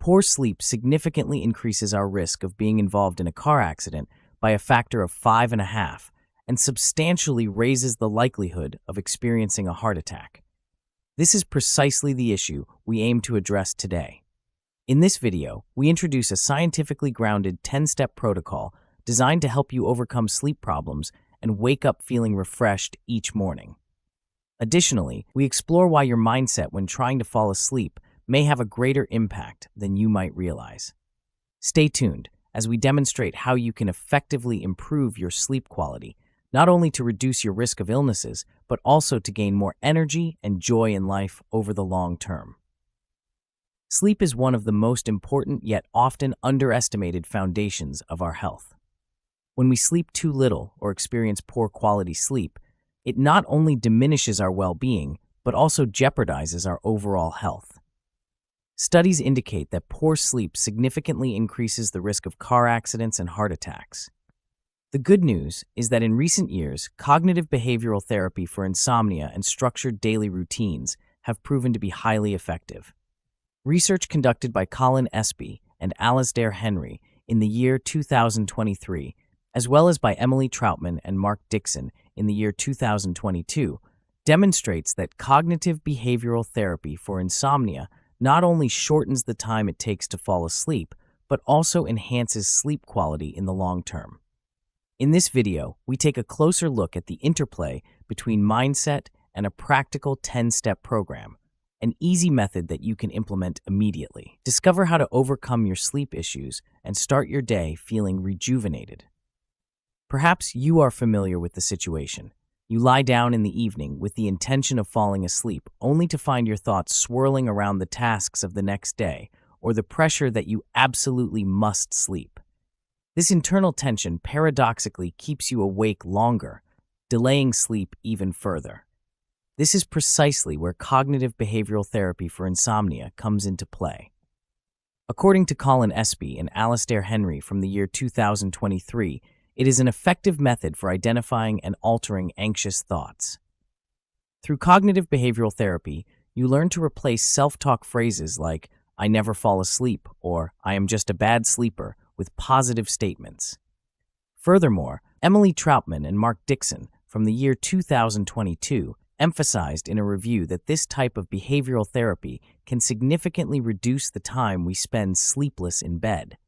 Poor sleep significantly increases our risk of being involved in a car accident by a factor of 5.5 and substantially raises the likelihood of experiencing a heart attack. This is precisely the issue we aim to address today. In this video, we introduce a scientifically grounded 10-step protocol designed to help you overcome sleep problems and wake up feeling refreshed each morning. Additionally, we explore why your mindset when trying to fall asleep may have a greater impact than you might realize. Stay tuned as we demonstrate how you can effectively improve your sleep quality, not only to reduce your risk of illnesses, but also to gain more energy and joy in life over the long term. Sleep is one of the most important yet often underestimated foundations of our health. When we sleep too little or experience poor quality sleep, it not only diminishes our well-being, but also jeopardizes our overall health. Studies indicate that poor sleep significantly increases the risk of car accidents and heart attacks. The good news is that in recent years, cognitive behavioral therapy for insomnia and structured daily routines have proven to be highly effective. Research conducted by Colin Espy and Alasdair Henry in the year 2023, as well as by Emily Troutman and Mark Dixon in the year 2022, demonstrates that cognitive behavioral therapy for insomnia not only shortens the time it takes to fall asleep, but also enhances sleep quality in the long term. In this video, we take a closer look at the interplay between mindset and a practical 10-step program, an easy method that you can implement immediately. Discover how to overcome your sleep issues and start your day feeling rejuvenated. Perhaps you are familiar with the situation. You lie down in the evening with the intention of falling asleep, only to find your thoughts swirling around the tasks of the next day or the pressure that you absolutely must sleep. This internal tension paradoxically keeps you awake longer, delaying sleep even further. This is precisely where cognitive behavioral therapy for insomnia comes into play. According to Colin Espy and Alasdair Henry from the year 2023, it is an effective method for identifying and altering anxious thoughts. Through cognitive behavioral therapy, you learn to replace self-talk phrases like, "I never fall asleep," or "I am just a bad sleeper," with positive statements. Furthermore, Emily Troutman and Mark Dixon from the year 2022 emphasized in a review that this type of behavioral therapy can significantly reduce the time we spend sleepless in bed.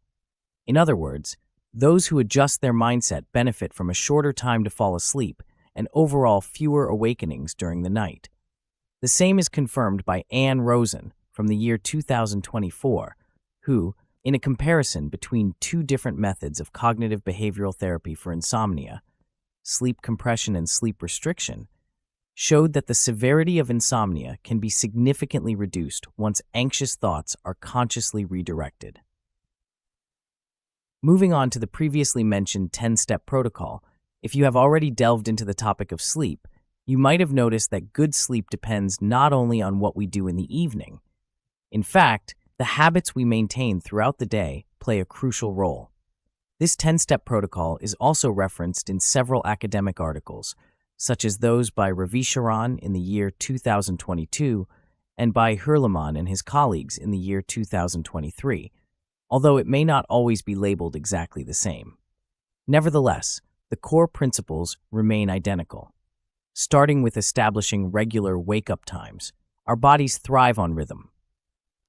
In other words, those who adjust their mindset benefit from a shorter time to fall asleep and overall fewer awakenings during the night. The same is confirmed by Anne Rosen from the year 2024, who, in a comparison between two different methods of cognitive behavioral therapy for insomnia, sleep compression and sleep restriction, showed that the severity of insomnia can be significantly reduced once anxious thoughts are consciously redirected. Moving on to the previously mentioned 10-step protocol, if you have already delved into the topic of sleep, you might have noticed that good sleep depends not only on what we do in the evening. In fact, the habits we maintain throughout the day play a crucial role. This 10-step protocol is also referenced in several academic articles, such as those by Ravi Sharan in the year 2022 and by Hurliman and his colleagues in the year 2023, although it may not always be labeled exactly the same. Nevertheless, the core principles remain identical. Starting with establishing regular wake-up times, our bodies thrive on rhythm.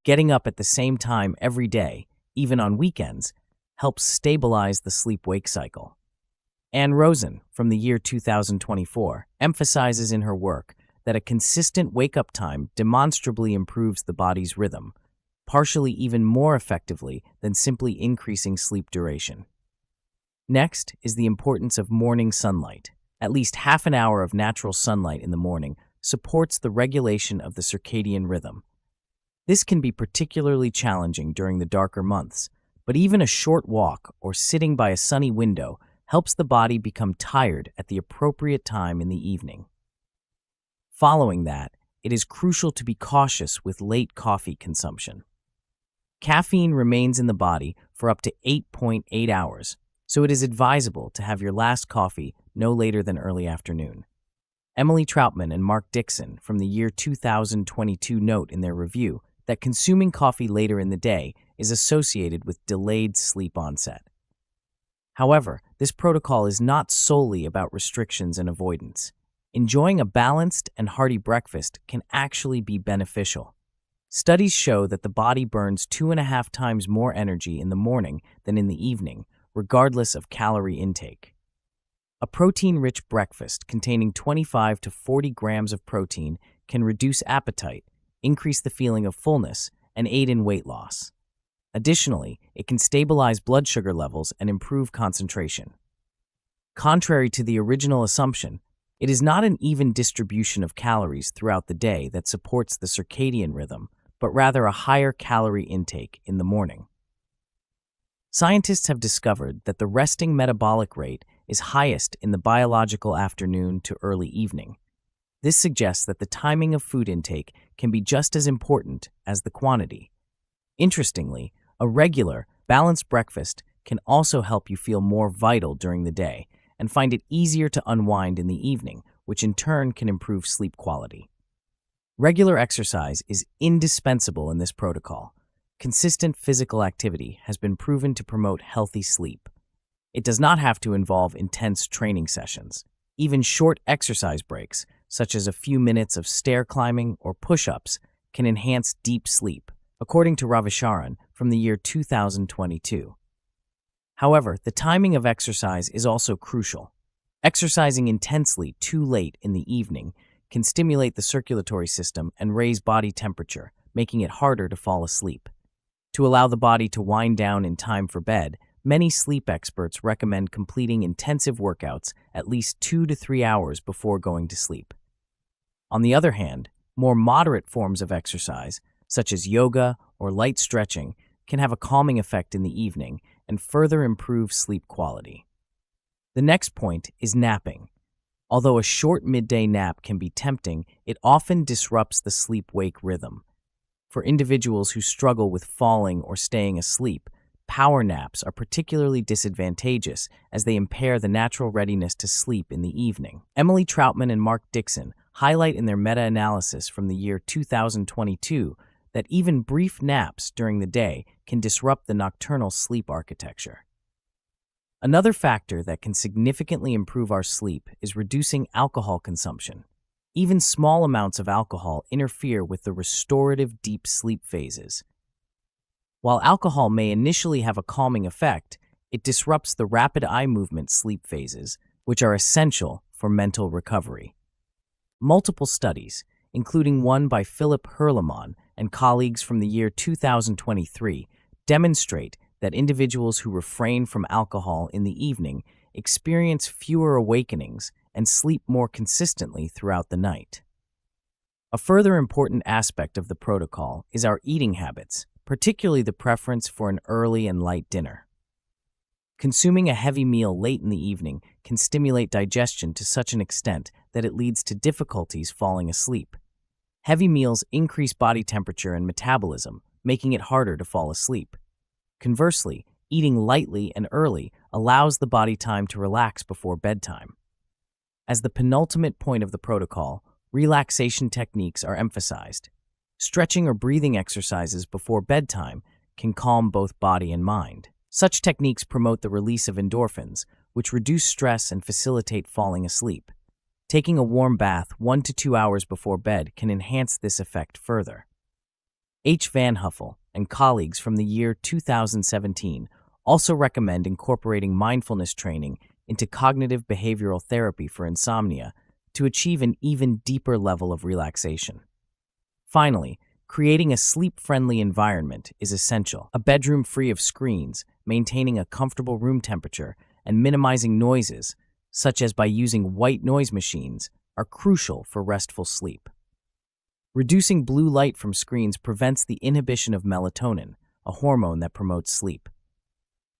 Getting up at the same time every day, even on weekends, helps stabilize the sleep-wake cycle. Anne Rosen, from the year 2024, emphasizes in her work that a consistent wake-up time demonstrably improves the body's rhythm, partially even more effectively than simply increasing sleep duration. Next is the importance of morning sunlight. At least half an hour of natural sunlight in the morning supports the regulation of the circadian rhythm. This can be particularly challenging during the darker months, but even a short walk or sitting by a sunny window helps the body become tired at the appropriate time in the evening. Following that, it is crucial to be cautious with late coffee consumption. Caffeine remains in the body for up to 8.8 hours, so it is advisable to have your last coffee no later than early afternoon. Emily Troutman and Mark Dixon from the year 2022 note in their review that consuming coffee later in the day is associated with delayed sleep onset. However, this protocol is not solely about restrictions and avoidance. Enjoying a balanced and hearty breakfast can actually be beneficial. Studies show that the body burns 2.5 times more energy in the morning than in the evening, regardless of calorie intake. A protein-rich breakfast containing 25 to 40 grams of protein can reduce appetite, increase the feeling of fullness, and aid in weight loss. Additionally, it can stabilize blood sugar levels and improve concentration. Contrary to the original assumption, it is not an even distribution of calories throughout the day that supports the circadian rhythm, but rather a higher calorie intake in the morning. Scientists have discovered that the resting metabolic rate is highest in the biological afternoon to early evening. This suggests that the timing of food intake can be just as important as the quantity. Interestingly, a regular, balanced breakfast can also help you feel more vital during the day and find it easier to unwind in the evening, which in turn can improve sleep quality. Regular exercise is indispensable in this protocol. Consistent physical activity has been proven to promote healthy sleep. It does not have to involve intense training sessions. Even short exercise breaks, such as a few minutes of stair climbing or push-ups, can enhance deep sleep, according to Ravisharan from the year 2022. However, the timing of exercise is also crucial. Exercising intensely too late in the evening can stimulate the circulatory system and raise body temperature, making it harder to fall asleep. To allow the body to wind down in time for bed, many sleep experts recommend completing intensive workouts at least 2 to 3 hours before going to sleep. On the other hand, more moderate forms of exercise, such as yoga or light stretching, can have a calming effect in the evening and further improve sleep quality. The next point is napping. Although a short midday nap can be tempting, it often disrupts the sleep-wake rhythm. For individuals who struggle with falling or staying asleep, power naps are particularly disadvantageous as they impair the natural readiness to sleep in the evening. Emily Troutman and Mark Dixon highlight in their meta-analysis from the year 2022 that even brief naps during the day can disrupt the nocturnal sleep architecture. Another factor that can significantly improve our sleep is reducing alcohol consumption. Even small amounts of alcohol interfere with the restorative deep sleep phases. While alcohol may initially have a calming effect, it disrupts the rapid eye movement sleep phases, which are essential for mental recovery. Multiple studies, including one by Philip Herleman and colleagues from the year 2023, demonstrate that individuals who refrain from alcohol in the evening experience fewer awakenings and sleep more consistently throughout the night. A further important aspect of the protocol is our eating habits, particularly the preference for an early and light dinner. Consuming a heavy meal late in the evening can stimulate digestion to such an extent that it leads to difficulties falling asleep. Heavy meals increase body temperature and metabolism, making it harder to fall asleep. Conversely, eating lightly and early allows the body time to relax before bedtime. As the penultimate point of the protocol, relaxation techniques are emphasized. Stretching or breathing exercises before bedtime can calm both body and mind. Such techniques promote the release of endorphins, which reduce stress and facilitate falling asleep. Taking a warm bath 1 to 2 hours before bed can enhance this effect further. H. Van Huffel and colleagues from the year 2017 also recommend incorporating mindfulness training into cognitive behavioral therapy for insomnia to achieve an even deeper level of relaxation. Finally, creating a sleep-friendly environment is essential. A bedroom free of screens, maintaining a comfortable room temperature, and minimizing noises, such as by using white noise machines, are crucial for restful sleep. Reducing blue light from screens prevents the inhibition of melatonin, a hormone that promotes sleep.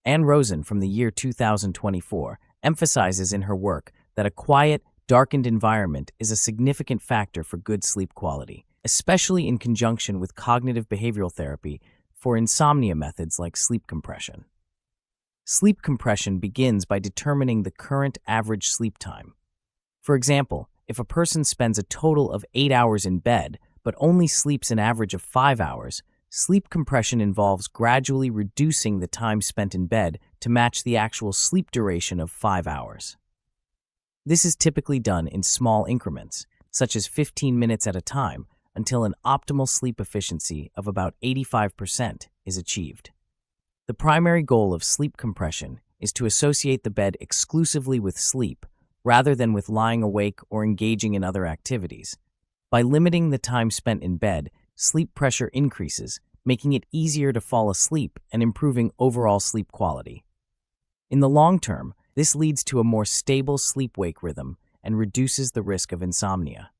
Anne Rosen from the year 2024 emphasizes in her work that a quiet, darkened environment is a significant factor for good sleep quality, especially in conjunction with cognitive behavioral therapy for insomnia methods like sleep compression. Sleep compression begins by determining the current average sleep time. For example, if a person spends a total of 8 hours in bed but only sleeps an average of 5 hours, sleep compression involves gradually reducing the time spent in bed to match the actual sleep duration of 5 hours. This is typically done in small increments, such as 15 minutes at a time, until an optimal sleep efficiency of about 85% is achieved. The primary goal of sleep compression is to associate the bed exclusively with sleep, rather than with lying awake or engaging in other activities. By limiting the time spent in bed, sleep pressure increases, making it easier to fall asleep and improving overall sleep quality. In the long term, this leads to a more stable sleep-wake rhythm and reduces the risk of insomnia.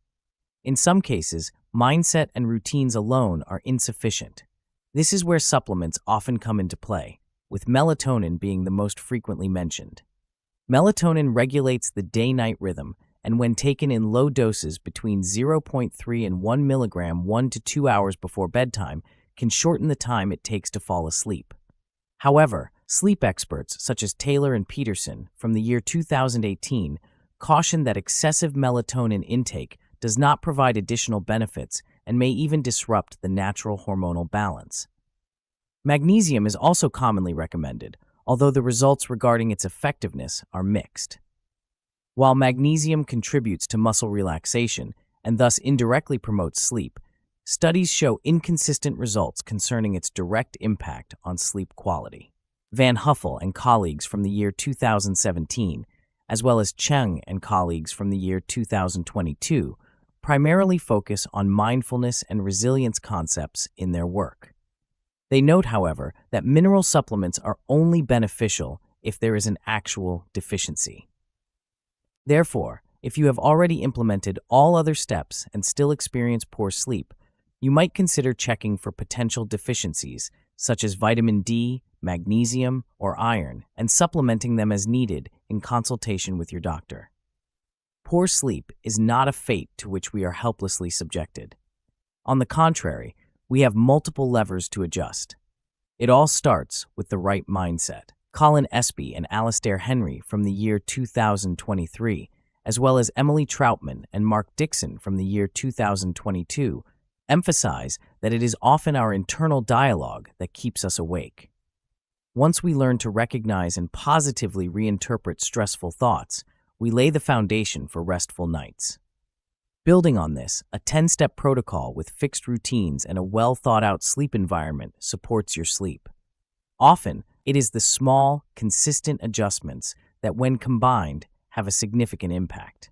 In some cases, mindset and routines alone are insufficient. This is where supplements often come into play, with melatonin being the most frequently mentioned. Melatonin regulates the day-night rhythm, and when taken in low doses between 0.3 and 1 milligram 1 to 2 hours before bedtime, can shorten the time it takes to fall asleep. However, sleep experts such as Taylor and Peterson from the year 2018 caution that excessive melatonin intake does not provide additional benefits and may even disrupt the natural hormonal balance. Magnesium is also commonly recommended, although the results regarding its effectiveness are mixed. While magnesium contributes to muscle relaxation and thus indirectly promotes sleep, studies show inconsistent results concerning its direct impact on sleep quality. Van Huffel and colleagues from the year 2017, as well as Cheng and colleagues from the year 2022, primarily focus on mindfulness and resilience concepts in their work. They note, however, that mineral supplements are only beneficial if there is an actual deficiency. Therefore, if you have already implemented all other steps and still experience poor sleep, you might consider checking for potential deficiencies such as vitamin D, magnesium, or iron, and supplementing them as needed in consultation with your doctor. Poor sleep is not a fate to which we are helplessly subjected. On the contrary, we have multiple levers to adjust. It all starts with the right mindset. Colin Espy and Alastair Henry from the year 2023, as well as Emily Troutman and Mark Dixon from the year 2022, emphasize that it is often our internal dialogue that keeps us awake. Once we learn to recognize and positively reinterpret stressful thoughts, we lay the foundation for restful nights. Building on this, a 10-step protocol with fixed routines and a well-thought-out sleep environment supports your sleep. Often, it is the small, consistent adjustments that, when combined, have a significant impact.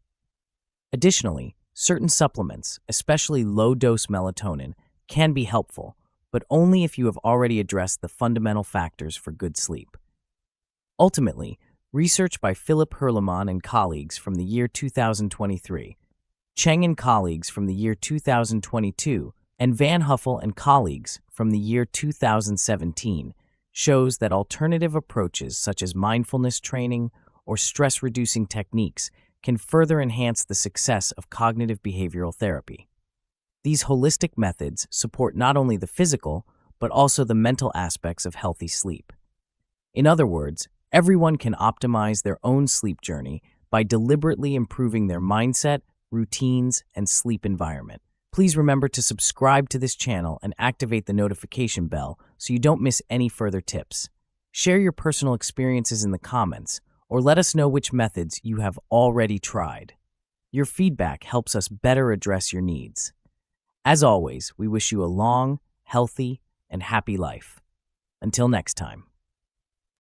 Additionally, certain supplements, especially low-dose melatonin, can be helpful, but only if you have already addressed the fundamental factors for good sleep. Ultimately, research by Philip Herleman and colleagues from the year 2023, Cheng and colleagues from the year 2022, and Van Huffel and colleagues from the year 2017 shows that alternative approaches such as mindfulness training or stress-reducing techniques can further enhance the success of cognitive behavioral therapy. These holistic methods support not only the physical, but also the mental aspects of healthy sleep. In other words, everyone can optimize their own sleep journey by deliberately improving their mindset, routines, and sleep environment. Please remember to subscribe to this channel and activate the notification bell so you don't miss any further tips. Share your personal experiences in the comments, or let us know which methods you have already tried. Your feedback helps us better address your needs. As always, we wish you a long, healthy, and happy life. Until next time.